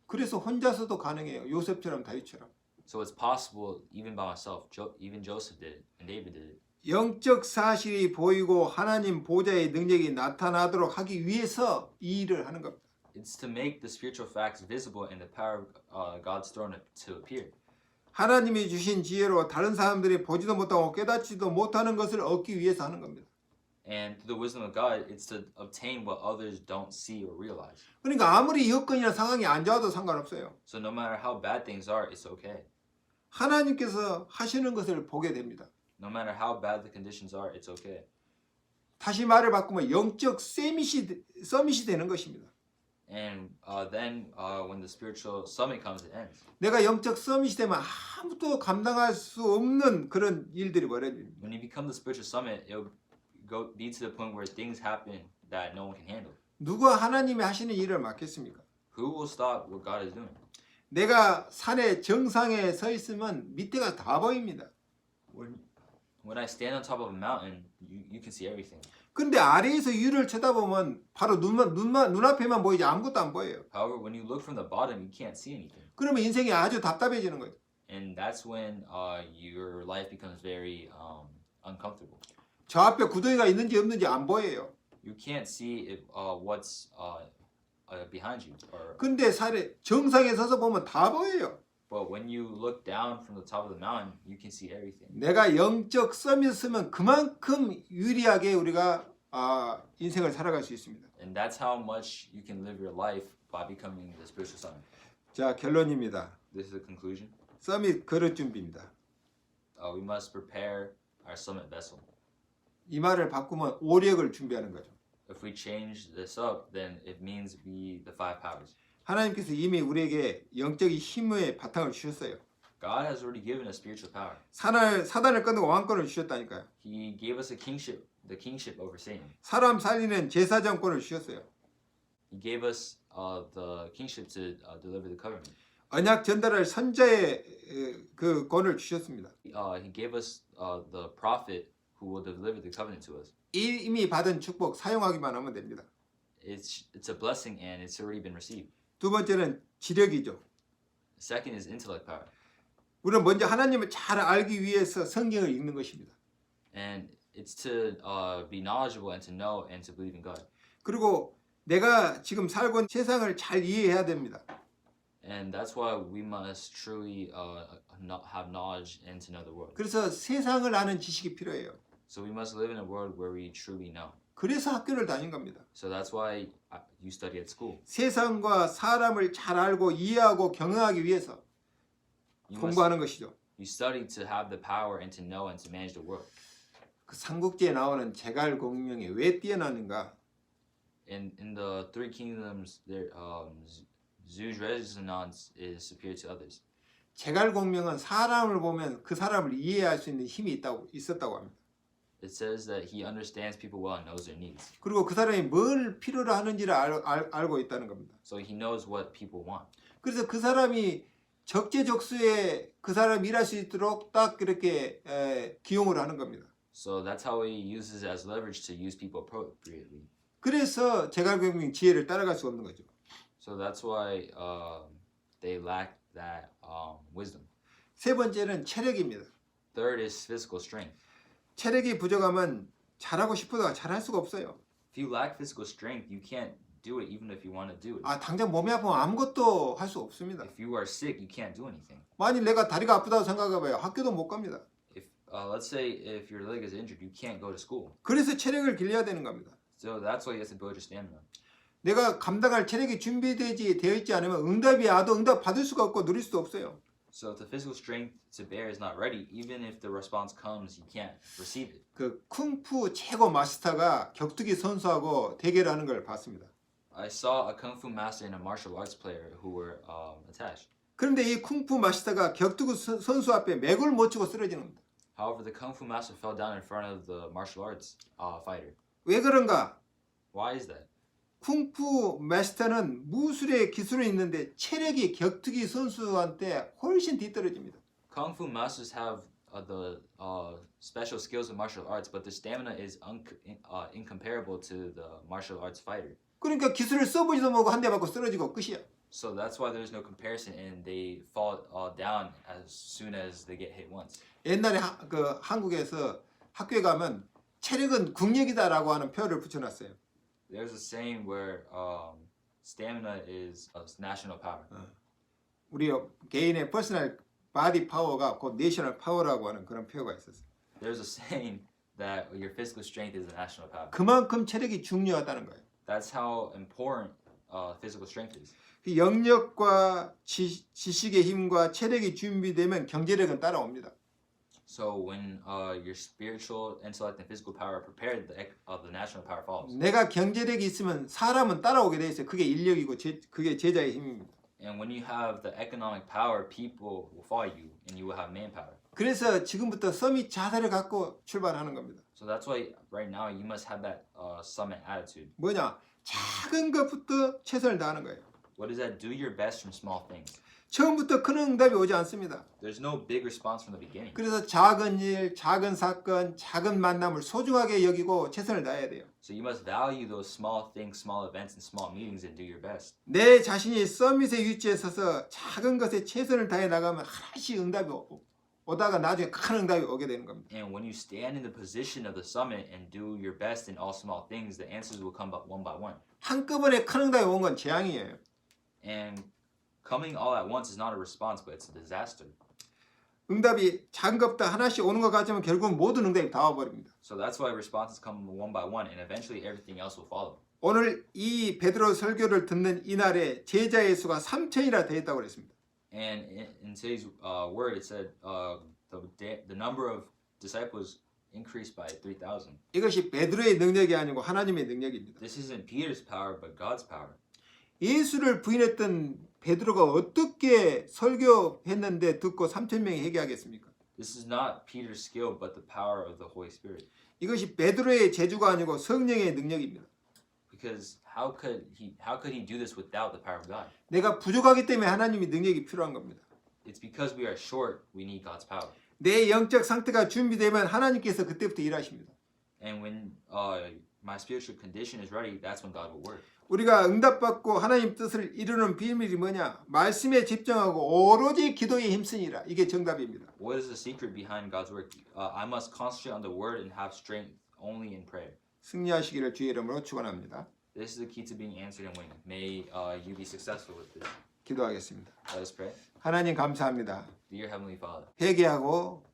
S1: 그래서 혼자서도 가능해요. 요셉처럼 다윗처럼.
S2: So it's possible even by myself. Even Joseph did it, and David did it.
S1: 영적 사실이 보이고 하나님 보좌의 능력이 나타나도록 하기 위해서 이 일을 하는 겁니다.
S2: It's to make the spiritual facts visible and the power of God's throne to appear.
S1: 하나님이 주신 지혜로 다른 사람들이 보지도 못하고 깨닫지도 못하는 것을 얻기 위해서 하는 겁니다.
S2: And through the wisdom of God, it's to obtain what others don't see or realize.
S1: 그러니까 아무리 여건이나 상황이 안 좋아도 상관없어요.
S2: So no matter how bad things are, it's okay.
S1: 하나님께서 하시는 것을 보게 됩니다.
S2: No matter how bad the conditions are, it's okay.
S1: 다시 말을 바꾸면 영적 서밋이 되는 것입니다.
S2: And then when the spiritual summit comes, it ends.
S1: 내가 영적 서밋이 되면 아무도 감당할 수 없는 그런 일들이 벌어집니다.
S2: When you become the spiritual summit, it'll be to the point where things happen that no one can handle.
S1: 누가 하나님이 하시는 일을 맡겠습니까?
S2: Who will stop what God is doing?
S1: 내가 산의 정상에 서 있으면 밑에가 다 보입니다.
S2: When I stand on top of a mountain, you can see everything.
S1: 근데 아래에서 위를 쳐다보면 바로 눈앞에만 보이지 아무것도 안 보여요.
S2: However, when you look from the bottom, you can't see anything.
S1: 그러면 인생이 아주 답답해지는 거죠.
S2: And that's when your life becomes very uncomfortable.
S1: 저 앞에 구덩이가 있는지 없는지 안 보여요.
S2: You can't see if, what's behind you.
S1: 근데 산의 정상에 서서 보면 다 보여요.
S2: But when you look down from the top of the mountain, you can see everything.
S1: 내가 영적 서밋 쓰면 그만큼 유리하게 우리가 인생을 살아갈 수 있습니다.
S2: And that's how much you can live your life by becoming the spiritual summit.
S1: 자, 결론입니다.
S2: This is the conclusion.
S1: 서밋 그릇 준비입니다.
S2: We must prepare our summit vessel.
S1: 이 말을 바꾸면 오력을 준비하는 거죠.
S2: If we change this up, then it means the five powers.
S1: 하나님께서 이미 우리에게 영적인 힘의 바탕을 주셨어요.
S2: God has already given us spiritual power.
S1: 사단을 끊고 왕권을 주셨다니까요.
S2: He gave us the kingship over Satan.
S1: 사람 살리는 제사장권을 주셨어요.
S2: He gave us the kingship to deliver the covenant.
S1: 언약 전달할 선자의 그 권을 주셨습니다.
S2: He gave us the prophet who will deliver the covenant to us.
S1: 이미 받은 축복 사용하기만 하면 됩니다.
S2: It's a blessing and it's already been received.
S1: 두 번째는 지력이죠.
S2: Second is intellect power.
S1: 우리는 먼저 하나님을 잘 알기 위해서 성경을 읽는 것입니다.
S2: And it's to be knowledgeable and to know and to believe in God.
S1: 그리고 내가 지금 살고 있는 세상을 잘 이해해야 됩니다.
S2: And that's why we must truly have knowledge and to know the world.
S1: 그래서 세상을 아는 지식이 필요해요.
S2: So we must live in a world where we truly know.
S1: 그래서 학교를 다닌 겁니다.
S2: So that's why you study at school.
S1: 세상과 사람을 잘 알고 이해하고 경영하기 위해서 공부하는 것이죠.
S2: You study to have the power and to know and to manage the world.
S1: 그 삼국지에 나오는 제갈공명이 왜 뛰어나는가?
S2: In the three kingdoms, there Zeus resonance is superior to others.
S1: 제갈공명은 사람을 보면 그 사람을 이해할 수 있는 힘이 있었다고 합니다.
S2: It says that he understands people well and knows their needs.
S1: 그리고 그 사람이 뭘 필요로 하는지를 알고 있다는 겁니다.
S2: So he knows what people want.
S1: 그래서 그 사람이 적재적소에 그 사람이 일할 수 있도록 딱 그렇게 기용을 하는 겁니다.
S2: So that's how he uses as leverage to use people appropriately.
S1: 그래서 제갈공명 지혜를 따라갈 수 없는 거죠.
S2: So that's why they lack that wisdom.
S1: 세 번째는 체력입니다.
S2: Third is physical strength.
S1: 체력이 부족하면 잘하고 싶어도 잘할 수가 없어요.
S2: If you lack physical strength, you can't do it even if you want to do it.
S1: 당장 몸이 아프면 아무것도 할 수 없습니다.
S2: If you are sick, you can't do anything.
S1: 만일 내가 다리가 아프다고 생각해봐요. 학교도 못 갑니다.
S2: If let's say if your leg is injured, you can't go to school.
S1: 그래서 체력을 길러야 되는 겁니다.
S2: So that's why you have to build your stamina.
S1: 내가 감당할 체력이 되어 있지 않으면 응답이 와도 응답 받을 수가 없고 누릴 수도 없어요.
S2: So if the physical strength to bear is not ready, even if the response comes, you can't receive it.
S1: 그 쿵푸 최고 마스터가 격투기 선수하고 대결하는 걸 봤습니다.
S2: I saw a kung fu master and a martial arts player who were attached.
S1: 그런데 이 쿵푸 마스터가 격투기 선수 앞에 맥을 못 치고 쓰러지는 겁니다.
S2: However, the kung fu master fell down in front of the martial arts fighter.
S1: 왜 그런가?
S2: Why is that?
S1: 쿵푸 마스터는 무술의 기술은 있는데 체력이 격투기 선수한테 훨씬 뒤떨어집니다.
S2: Kung Fu masters have the special skills of martial arts, but the stamina is incomparable to the martial arts fighter.
S1: 그러니까 기술을 써보지도 못하고 한 대 맞고 쓰러지고 끝이야.
S2: So that's why there's no comparison, and they fall down as soon as they get hit once.
S1: 옛날에 한국에서 학교에 가면 체력은 국력이다라고 하는 표를 붙여놨어요.
S2: There's a saying where stamina is a national power.
S1: 우리 개인의 퍼스널 바디 파워가 곧 내셔널 파워라고 하는 그런 표가 있었어요.
S2: There's a saying that your physical strength is a national power.
S1: 그만큼 체력이 중요하다는 거예요.
S2: That's how important physical strength is.
S1: 그 영역과 지식의 힘과 체력이 준비되면 경제력은 따라옵니다.
S2: So when your spiritual, intellect, and physical power are prepared, the national power follows.
S1: 내가 경제력이 있으면 사람은 따라오게 돼 있어요. 그게 인력이고 그게 제자의 힘입니다.
S2: And when you have the economic power, people will follow you, and you will have manpower.
S1: 그래서 지금부터 서밋 자세를 갖고 출발하는 겁니다.
S2: So that's why right now you must have that summit attitude.
S1: 뭐냐? 작은 것부터 최선을 다하는 거예요.
S2: What is that? Do your best from small things.
S1: 처음부터 큰 응답이 오지 않습니다.
S2: There's no big response from the beginning.
S1: 그래서 작은 일, 작은 사건, 작은 만남을 소중하게 여기고 최선을 다해야 돼요.
S2: So you must value those small things, small events, and small meetings, and do your best.
S1: 내 자신이 서밋의 위치에 서서 작은 것에 최선을 다해 나가면 하나씩 응답이 오다가 나중에 큰 응답이 오게 되는 겁니다.
S2: And when you stand in the position of the summit and do your best in all small things, the answers will come up one by one.
S1: 한꺼번에 큰 응답이 온 건 재앙이에요.
S2: And coming all at once is not a response, but it's a disaster.
S1: 응답이 작은 것부터 하나씩 오는 것 같지만 결국은 모든 응답이 다 와버립니다.
S2: So that's why responses come one by one, and eventually everything else will follow.
S1: 오늘 이 베드로 설교를 듣는 이날에 제자의 수가 3,000이나 되었다고 그랬습니다.
S2: And in today's word, it said the number of disciples increased by 3,000.
S1: 이것이 베드로의 능력이 아니고 하나님의 능력입니다.
S2: This isn't Peter's power, but God's power.
S1: 예수를 부인했던 베드로가 어떻게 설교했는데 듣고 3,000명이 회개하겠습니까?
S2: This is not Peter's skill, but the power of the Holy Spirit.
S1: 이것이 베드로의 재주가 아니고 성령의 능력입니다.
S2: Because how could he do this without the power of God?
S1: 내가 부족하기 때문에 하나님이 능력이 필요한 겁니다.
S2: It's because we are short, we need God's power.
S1: 내 영적 상태가 준비되면 하나님께서 그때부터 일하십니다.
S2: And when my spiritual condition is ready, that's when God will work.
S1: 우리가 응답받고 하나님 뜻을 이루는 비밀이 뭐냐? 말씀에 집중하고 오로지 기도에 힘쓰니라. 이게 정답입니다.
S2: What is the secret behind God's work? I must concentrate on the word and have strength only in prayer.
S1: 승리하시기를 주의 이름으로 축원합니다.
S2: This is the key to being answered and winning. May you be successful with this.
S1: 기도하겠습니다.
S2: Let us pray.
S1: 하나님 감사합니다.
S2: Dear Heavenly Father,
S1: 회개하고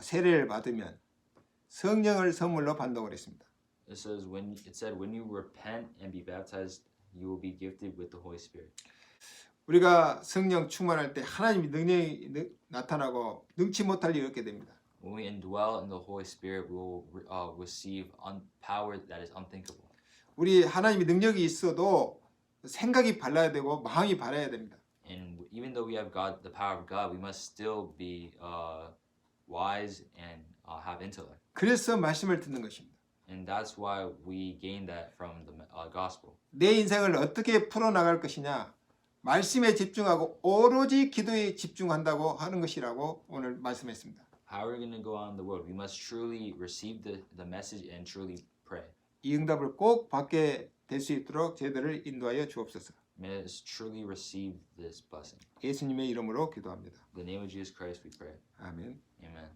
S1: 세례를 받으면 성령을 선물로 받는다고 그랬습니다.
S2: it said when you repent and be baptized, you will be gifted with the Holy Spirit.
S1: 우리가 성령 충만할 때 하나님의 능력이 나타나고 능치 못할 일이 없게 됩니다.
S2: When we indwell in the Holy Spirit, we will receive power that is unthinkable.
S1: 우리 하나님의 능력이 있어도 생각이 발라야 되고 마음이 발라야 됩니다.
S2: And even though we have God, the power of God, we must still be wise and have intellect.
S1: 그래서 말씀을 듣는 것입니다.
S2: And that's why we gain that from the gospel.
S1: 내 인생을 어떻게 풀어나갈 것이냐? 말씀에 집중하고 오로지 기도에 집중한다고 하는 것이라고 오늘 말씀했습니다.
S2: How are we going to go on in the world? We must truly receive the message and truly pray.
S1: 이 응답을 꼭 받게 될 수 있도록 저희들을 인도하여 주옵소서.
S2: May us truly receive this blessing.
S1: 예수님의 이름으로 기도합니다.
S2: In the name of Jesus Christ we pray.
S1: 아멘.
S2: Amen.